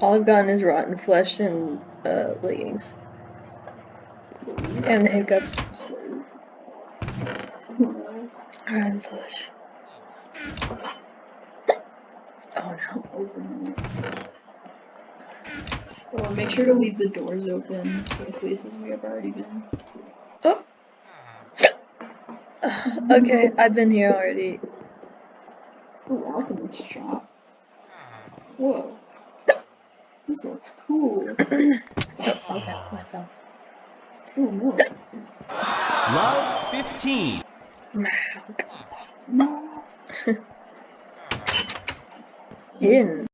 All I've gotten is rotten flesh and leggings. And the hiccups. Rotten flesh. Oh no. Well, make sure to leave the doors open to the places we have already been. Oh. Okay, I've been here already. Oh, alchemist shop. Whoa. This looks cool. Oh, okay, I fell. Oh no. Love 15. No. In.